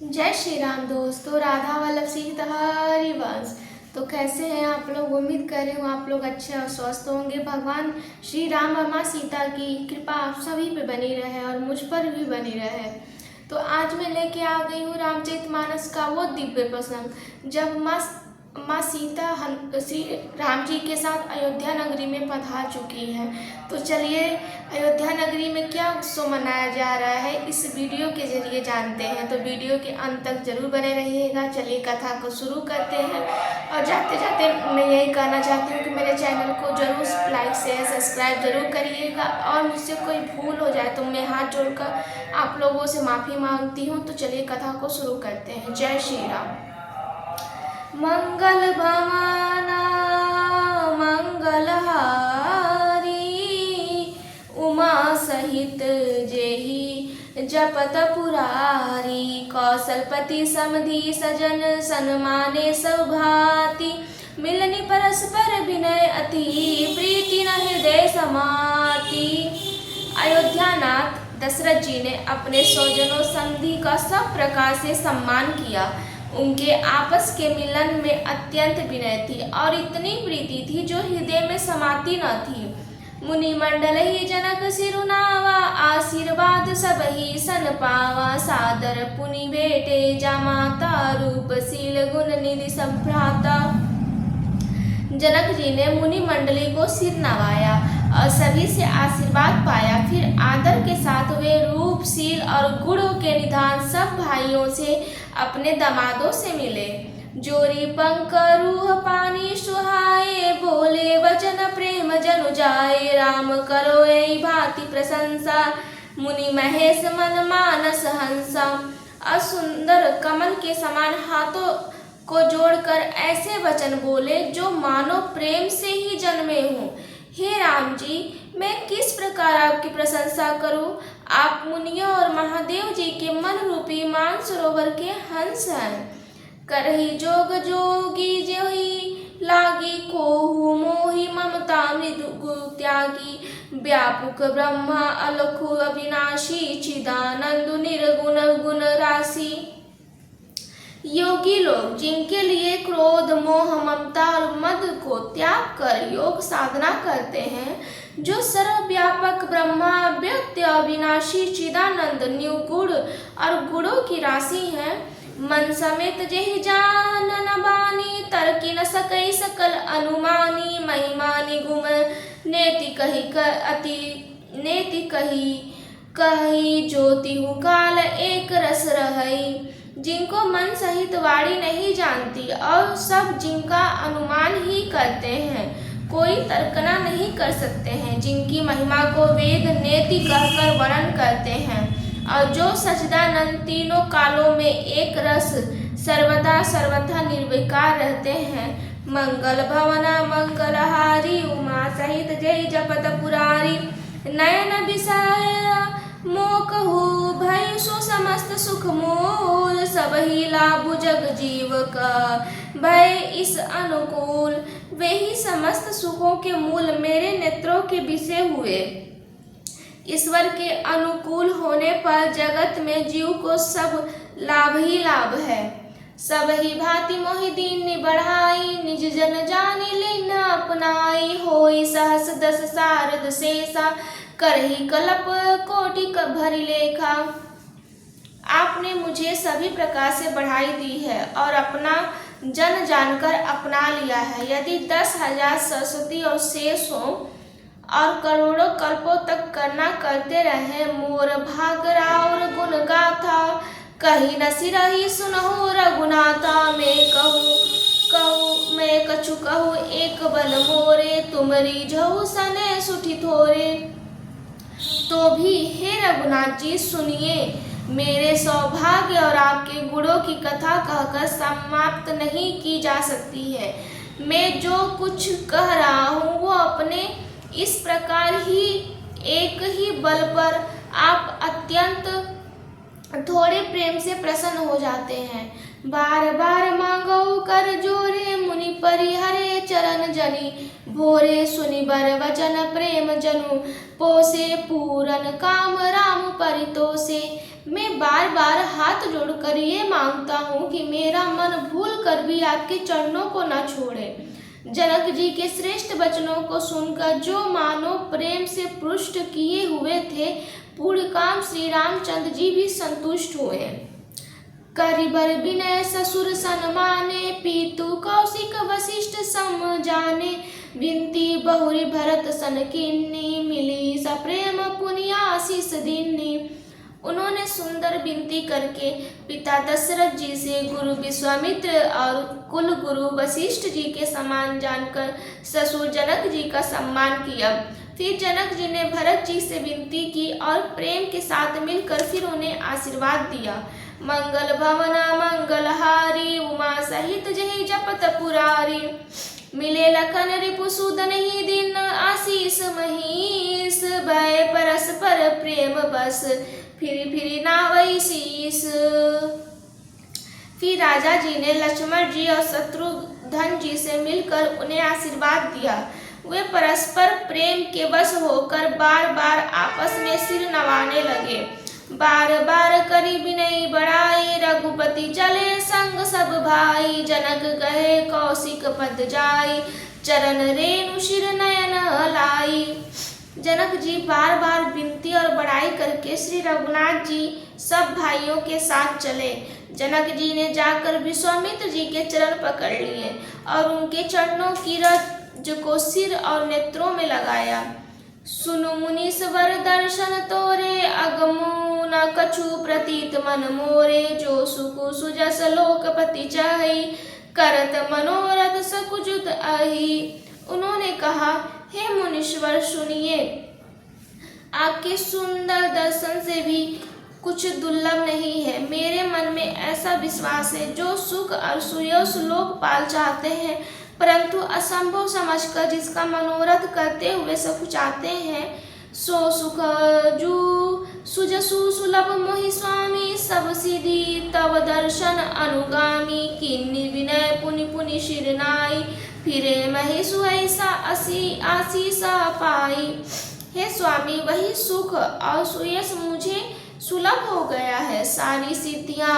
जय श्री राम दोस्तों, राधा वल्लभ सीता हरिवंश। तो कैसे हैं आप लोग? उम्मीद कर रही हूँ आप लोग अच्छे और स्वस्थ होंगे। भगवान श्री राम और माँ सीता की कृपा आप सभी पे बनी रहे और मुझ पर भी बनी रहे। तो आज मैं लेके आ गई हूँ रामचरितमानस का वो दिव्य प्रसंग जब माँ सीता श्री राम जी के साथ अयोध्या नगरी में पधार चुकी है। तो चलिए अयोध्या नगरी में क्या उत्सव मनाया जा रहा है इस वीडियो के जरिए जानते हैं। तो वीडियो के अंत तक जरूर बने रहिएगा। चलिए कथा को शुरू करते हैं। और जाते जाते मैं यही कहना चाहती हूँ कि मेरे चैनल को जरूर लाइक शेयर सब्सक्राइब जरूर करिएगा। और मुझसे कोई भूल हो जाए तो मैं हाथ जोड़कर आप लोगों से माफ़ी मांगती हूँ। तो चलिए कथा को शुरू करते हैं। जय श्री राम। मंगल भवाना मंगलहारी, उमा सहित जेहि जपत पुरारी। कौशलपति समधि सजन सन्माने सौभाति। मिलनि परस्पर विनय अति प्रीति न हृदय समाति। अयोध्यानाथ दशरथ जी ने अपने स्वजनों समधि का सब प्रकार से सम्मान किया। उनके आपस के मिलन में अत्यंत विनय थी और इतनी प्रीति थी जो हृदय में समाती न थी। मुनि मंडल ही जनक सिरुनावा, आशीर्वाद सब ही सन पावा। सादर पुनि बेटे जामाता, रूप शील गुण निधि संभ्राता। जनक जी ने मुनि मंडली को सिर नवाया और सभी से आशीर्वाद पाया। फिर आदर के साथ वे रूप शील और गुणों के निधान सब भाइयों से अपने दामादों से मिले। जोरी पंक रूह पानी सुहाए, बोले वचन प्रेम जनु जाए। राम करो ऐ भांति प्रशंसा, मुनि महेश मन मानस हंसा। असुंदर कमल के समान हाथों को जोड़कर ऐसे वचन बोले जो मानो प्रेम से ही जन्मे हों। हे राम जी, मैं किस प्रकार आपकी प्रशंसा करूं? आप मुनियों और महादेव जी के मन रूपी मानसरोवर के हंस हैं। करहि जोग जोगी जोहि लागी, कोहु मोहि ममता मृदु त्यागी। व्यापक ब्रह्मा अलखु अविनाशी, चिदानंद निर्गुण गुण राशि। योगी लोग जिनके लिए क्रोध मोह ममता और मद को त्याग कर योग साधना करते हैं, जो सर्वव्यापक ब्रह्मा व्यक्त अविनाशी चिदानंद निर्गुण और गुणों की राशि है। मन समेत जेहि जानन बानी, तर्की न सकई सकल अनुमानी। महिमानि गुम नेति कही अति नेति कही ज्योति काल एक रस रहई। जिनको मन सहित वाणी नहीं जानती और सब जिनका अनुमान ही करते हैं, कोई तर्कना नहीं कर सकते हैं। जिनकी महिमा को वेद नेति कहकर वर्णन करते हैं और जो सच्चिदानंद तीनों कालों में एक रस सर्वदा सर्वथा निर्विकार रहते हैं। मंगल भवना मंगलहारी, उमा सहित जय जपत पुरारी। नयन विषय मोकहु भय सो समस्त सुख मूल। सब ही लाभ जग जीव का भय इस अनुकूल। वे ही समस्त सुखों के मूल मेरे नेत्रों के विषय हुए। ईश्वर के अनुकूल होने पर जगत में जीव को सब लाभ ही लाभ है। सब ही भांति मोहि दीन बढ़ाई, निज जन जानी लीन अपनाई। होई सहस दस सारद शेषा, करही कल्प कोटि भरी लेखा। आपने मुझे सभी प्रकार से बढ़ाई दी है और अपना जन जानकर अपना लिया है। यदि 10,000 सरस्वती और शेष हो और करोड़ों कल्पों तक करना करते रहे, मोर भाग राउर गुण गाथा। कही न सिरहि सुनहु रघुनाथा, मैं कछु कहूँ एक बल मोरे। तुम रिझहु सने सुठि थोरे। तो भी हे रघुनाथ जी सुनिए, मेरे सौभाग्य और आपके गुणों की कथा कहकर समाप्त नहीं की जा सकती है। मैं जो कुछ कह रहा हूँ वो अपने इस प्रकार ही एक ही बल पर आप अत्यंत थोड़े प्रेम से प्रसन्न हो जाते हैं। बार बार मांगो कर जोरे, मुनि परिहरे चरण जनी। भोरे सुनि बर वचन प्रेम जनु पोसे पूरन काम राम परितोषे। मैं बार बार हाथ जोड़कर ये मांगता हूँ कि मेरा मन भूल कर भी आपके चरणों को न छोड़े। जनक जी के श्रेष्ठ वचनों को सुनकर जो मानो प्रेम से पुष्ट किए हुए थे, पूर्ण काम श्री रामचंद्र जी भी संतुष्ट हुए। करिबर विनय ससुर सन्माने, पीतु कौशिक वशिष्ठ सम जाने। विनती बहुरी भरत सन कीन्नी, मिली सप्रेम पुनि आशीष दीन्नी। उन्होंने सुंदर विनती करके पिता दशरथ जी से गुरु विश्वामित्र और कुल गुरु वशिष्ठ जी के समान जानकर ससुर जनक जी का सम्मान किया। फिर जनक जी ने भरत जी से विनती की और प्रेम के साथ मिलकर फिर उन्हें आशीर्वाद दिया। मंगल भवन मंगलहारी, उमा सहित जहि जपत पुरारी। मिले लखन रिपुसूदन ही दिन, आशीष महीस। भय परस्पर प्रेम बस, फिर फिर नावई शीस। फिर राजा जी ने लक्ष्मण जी और शत्रुघ्न जी से मिलकर उन्हें आशीर्वाद दिया। वे परस्पर प्रेम के वश होकर बार बार आपस में सिर नवाने लगे। बार बार करी विनय बढ़ाई, रघुपति चले संग सब भाई। जनक कहे कौशिक पद जाई, चरण रेणु शिर नयन लाई। जनक जी बार बार विनती और बड़ाई करके श्री रघुनाथ जी सब भाइयों के साथ चले। जनक जी ने जाकर विश्वामित्र जी के चरण पकड़ लिए और उनके चरणों की रज को सिर और नेत्रों में लगाया। सुनु मुनीश्वर दर्शन तोरे, अगमु न कछु प्रतीत मन मोरे। जो सुकु सुजस लोकपति चाहि, करत मनोरथ सकुजुत आहि। उन्होंने कहा, हे मुनीश्वर सुनिए, आपके सुंदर दर्शन से भी कुछ दुर्लभ नहीं है। मेरे मन में ऐसा विश्वास है, जो सुख और सुयश लोकपाल चाहते हैं परंतु असंभव समझकर जिसका मनोरथ करते हुए सकुचाते हैं, सो सुख जू सुजसु सुलभ मोहि स्वामी। सब सिद्धि तव दर्शन अनुगामी, किन्नी विनय पुनि पुनि शिर नाई। फिरे महेशु ऐसा आशीष पाई। हे स्वामी, वही सुख और सुयश मुझे सुलभ हो गया है। सारी सिद्धियां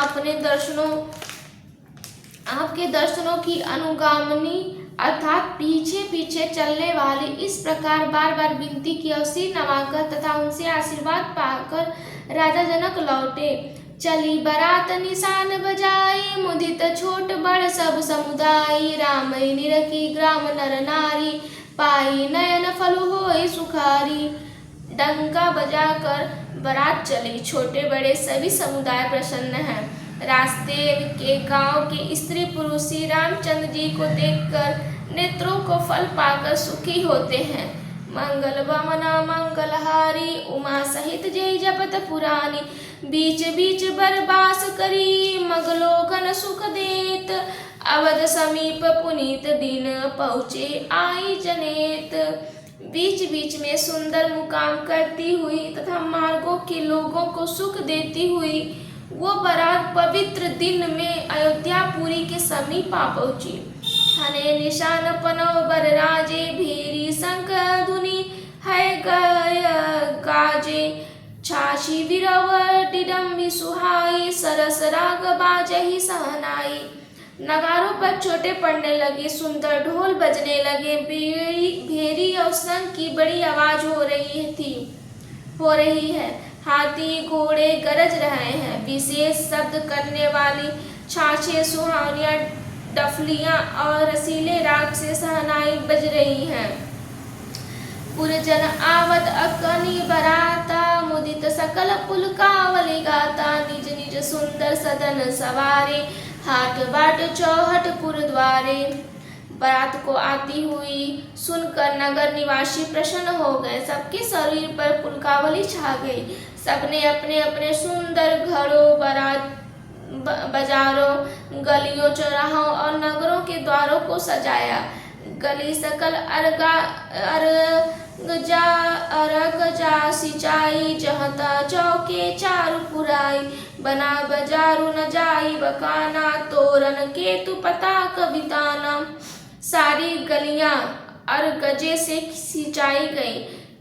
आपके दर्शनों की अनुगामनी अर्थात पीछे पीछे चलने वाली। इस प्रकार बार बार विनती की और सिर नवाकर तथा उनसे आशीर्वाद पाकर राजा जनक लौटे। चली बरात निशान बजाई, मुदित छोट बड़ सब समुदाय। राम निरखी ग्राम नर नारी, पाई नयन फलु होई सुखारी। डंका बजाकर बारात चली, छोटे बड़े सभी समुदाय प्रसन्न हैं। रास्ते के गांव के स्त्री पुरुष श्री रामचंद्र जी को देखकर नेत्रों को फल पाकर सुखी होते हैं। मंगल भवना मंगलहारी, उमा सहित जय जपत पुरानी। बीच बीच बरबास करी, मगलोकन सुख देत। अवध समीप पुनीत दिन, पहुँचे आई जनेत। बीच बीच में सुंदर मुकाम करती हुई तथा मार्गों के लोगों को सुख देती हुई वो बारात पवित्र दिन में अयोध्यापुरी के समीप आ पहुंची। हने निशान पनव बर राजे, भीरी शंख धुनि है गाजे। छाछी विरव डिडम्बी सुहाई, सरस राग बाजहि सहनाई। नगारों पर छोटे पड़ने लगे, सुंदर ढोल बजने लगे। भेरी और शंख की बड़ी आवाज हो रही है। हाथी घोड़े गरज रहे हैं। विशेष शब्द करने वाली छाछे सुहावनियां डफलियां और रसीले राग से सहनाई बज रही हैं। पुरजन आवत अकनी बराता, मुदित सकल पुलकावली गाता। निज निज सुंदर सदन सवारे, हाट बाट चौहट पुर द्वारे। बारात को आती हुई सुनकर नगर निवासी प्रसन्न हो गए। सबके शरीर पर पुलकावली छा गई। सबने अपने अपने सुंदर घरों, बाजारों, गलियों, चौराहों और नगरों के द्वारों को सजाया। गली सकल अरग जा सिंचाई, जहता चौके चारु पुराई। बना बजारू न जाई बकाना, तोरण केतु पता कविताना। सारी गलियां अरगजे से सिंचाई गई।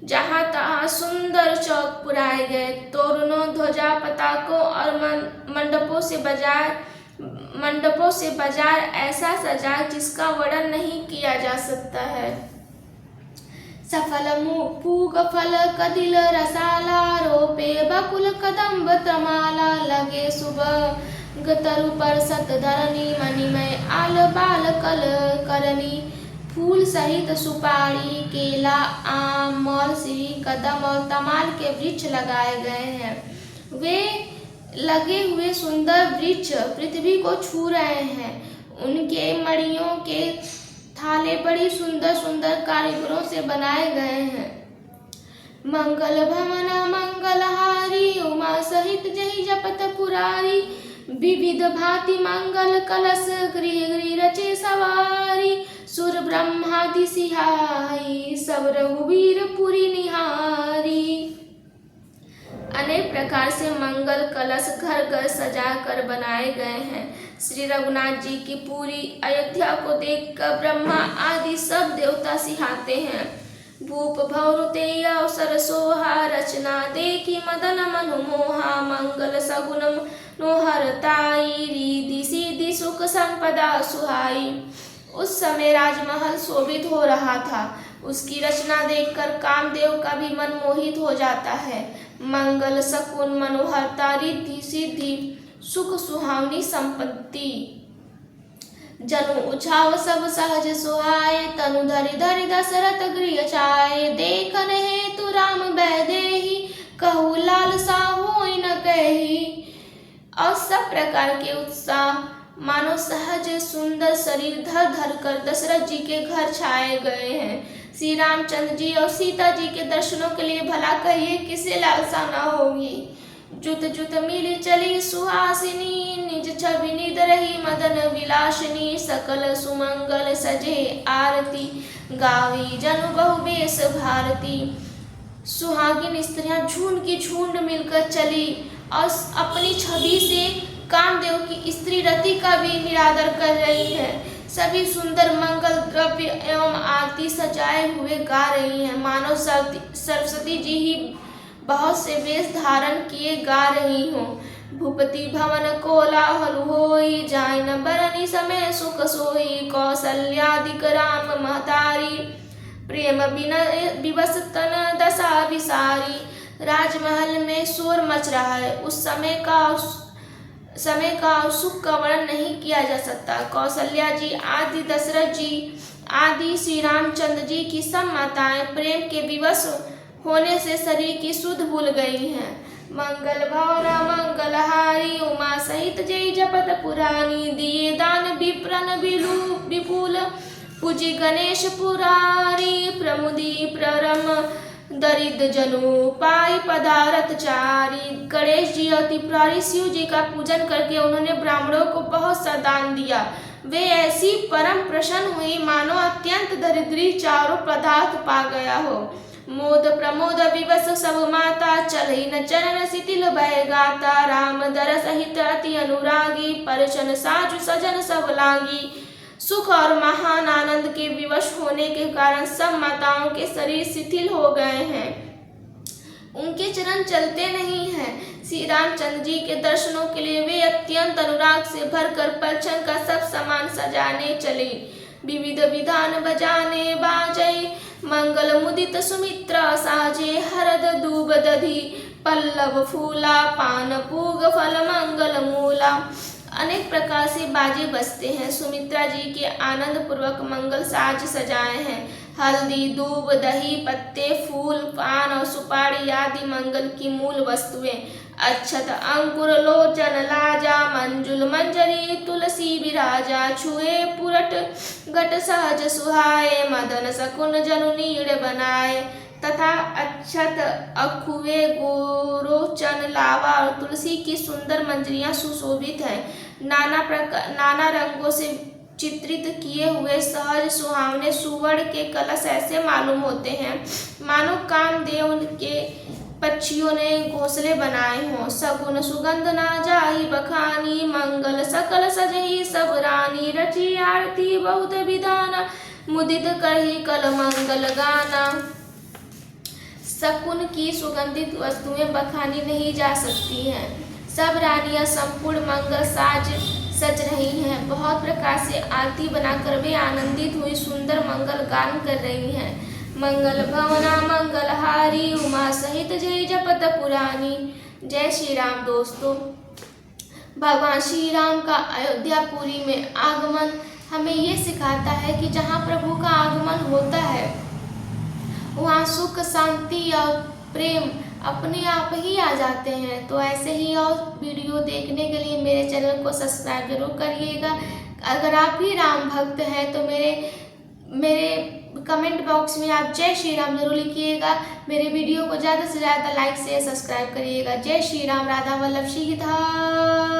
जहाँ तहाँ सुंदर चौक पुराए गए, तोरणों, ध्वजा, पताकों और मंडपों से बाजार ऐसा सजा जिसका वर्णन नहीं किया जा सकता है। सफल पूग फल कदिल रसाला, रोपे बकुल कदम्ब तमाला, लगे सुबह तरु पर सत धरनी, मणिमय आल बाल कल करनी। फूल सहित सुपारी, केला, आम, मौलसी, कदम और तमाल के वृक्ष लगाए गए हैं। वे लगे हुए सुंदर वृक्ष पृथ्वी को छू रहे हैं। उनके मड़ियों के थाले बड़ी सुंदर सुंदर कारीगरों से बनाए गए हैं। मंगल भवन मंगलहारी, उमा सहित जहि जपत पुरारी, विविध भांति मंगल कलश, गृह गृह रचे सवारी। सुर ब्रह्मादि सिहाई, सब रघुवीर पुरी निहारी। अनेक प्रकार से मंगल कलश घर घर सजा कर बनाए गए हैं। श्री रघुनाथ जी की पूरी अयोध्या को देखकर ब्रह्मा आदि सब देवता सिहाते हैं। भूप भौरुते अवसर सोहा, रचना देखी मदन मनोमोहा, मंगल सगुन नोहरताई, रिधि सिद्धि सुख संपदा सुहाई। उस समय राजमहल शोभित हो रहा था। उसकी रचना देखकर कामदेव का भी मन मोहित हो जाता है। मंगल शकुन मनोहरता, रिद्धि सिद्धि सुख सुहावनी संपत्ति, जनु उछाव सब सहज सुहाए, तनु धरि धरि दशरथ गृह चाहे, देखन हेतु राम वैदेही, कहू लालसा होई न कही। और सब प्रकार के उत्साह मानो सहज सुंदर शरीर धर धर कर दशरथ जी के घर छाए गए हैं। श्री रामचंद्र जी और सीता जी के दर्शनों के लिए भला कहिए किसे लालसा न होगी। जुत जुत मिली चली सुहासिनी, निज छवि निध रही मदन विलासिनी, सकल सुमंगल सजे आरती, गावी जनु बहु बेस भारती। सुहागिन स्त्रियां झुंड की झुंड मिलकर चली और अपनी छवि से कामदेव की स्त्री रति का भी निरादर कर रही है। सभी सुंदर मंगल द्रव्य एवं आरती सजाए हुए गा रही हैं, मानो सरस्वती जी ही बहुत से वेश धारण किए गा रही हों। भूपति भवन कोलाहल होई, जाय न बरनी समय सुख सोई, कौसल्यादिक राम महतारी, प्रेम विवश तन दशा विसारी। राजमहल में शोर मच रहा है। उस समय का सुख का वर्णन नहीं किया जा सकता। कौशल्या जी आदि, दशरथ जी आदि, श्री रामचंद्र जी की सब माताएं प्रेम के विवश होने से शरीर की सुध भूल गई हैं। मंगल भवना मंगलहारी, उमा सहित जय जपत पुरानी, दिए दान विप्रन विपुल, पूजी गणेश पुरारी, प्रमुदी प्ररम दरिद्र जनु पाई पदारथ चारी। गणेश जी और त्रिपुरारी शिव जी का पूजन करके उन्होंने ब्राह्मणों को बहुत सा दान दिया। वे ऐसी परम प्रसन्न हुई मानो अत्यंत दरिद्री चारों पदार्थ पा गया हो। मोद प्रमोद विवश सब माता, चलई न चरण शिथिल भय गाता, राम दर सहित अति अनुरागी, परचन साजु सजन सब लागी। सुख और महान आनंद के विवश होने के कारण सब माताओं के शरीर शिथिल हो गए हैं, उनके चरण चलते नहीं हैं। श्री रामचंद्र जी के दर्शनों के लिए वे अत्यंत अनुराग से भरकर परछन का सब सामान सजाने चले। विविध विधान बजाने बाजे, मंगल मुदित सुमित्रा साजे, हरद दूब दधि पल्लव फूला, पान पूग फल मंगल मूला। अनेक प्रकार से बाजे बजते हैं। सुमित्रा जी के आनंद पूर्वक मंगल साज सजाए हैं। हल्दी, दूब, दही, पत्ते, फूल, पान और सुपारी आदि मंगल की मूल वस्तुएं। अक्षत, अंकुर, लोचन, लाजा, मंजुल, मंजरी, तुलसी विराजा, छुए पुरट घट सहज सुहाए, मदन शकुन जनु नीड़ बनाए। तथा अक्षत, अखुए, गोरोचन, लावा और तुलसी की सुंदर मंजरियां सुशोभित हैं। नाना रंगों से चित्रित किए हुए सहज सुहावने सुवर्ण के कलश ऐसे मालूम होते हैं मानो कामदेव के पक्षियों ने घोंसले बनाए हों। सगुन सुगंध ना जाई बखानी, मंगल सकल सजही सब रानी। रची आरती बहुत विधाना, मुदित करही कल मंगल गाना। शकुन की सुगंधित वस्तुएं बखानी नहीं जा सकती हैं। सब रानियां संपूर्ण मंगल साज सज रही हैं। बहुत प्रकार से आरती बनाकर वे आनंदित हुई सुंदर मंगल गान कर रही हैं। मंगल भवना मंगलहारी, उमा सहित जय जपत पुरानी। जय श्री राम। दोस्तों, भगवान श्री राम का अयोध्यापुरी में आगमन हमें ये सिखाता है कि जहाँ प्रभु का आगमन होता है वहाँ सुख, शांति और प्रेम अपने आप ही आ जाते हैं। तो ऐसे ही और वीडियो देखने के लिए मेरे चैनल को सब्सक्राइब जरूर करिएगा। अगर आप भी राम भक्त हैं तो मेरे कमेंट बॉक्स में आप जय श्री राम जरूर लिखिएगा। मेरे वीडियो को ज़्यादा से ज़्यादा लाइक शेयर सब्सक्राइब करिएगा। जय श्री राम। राधा वल्लभ श्री धन्यवाद।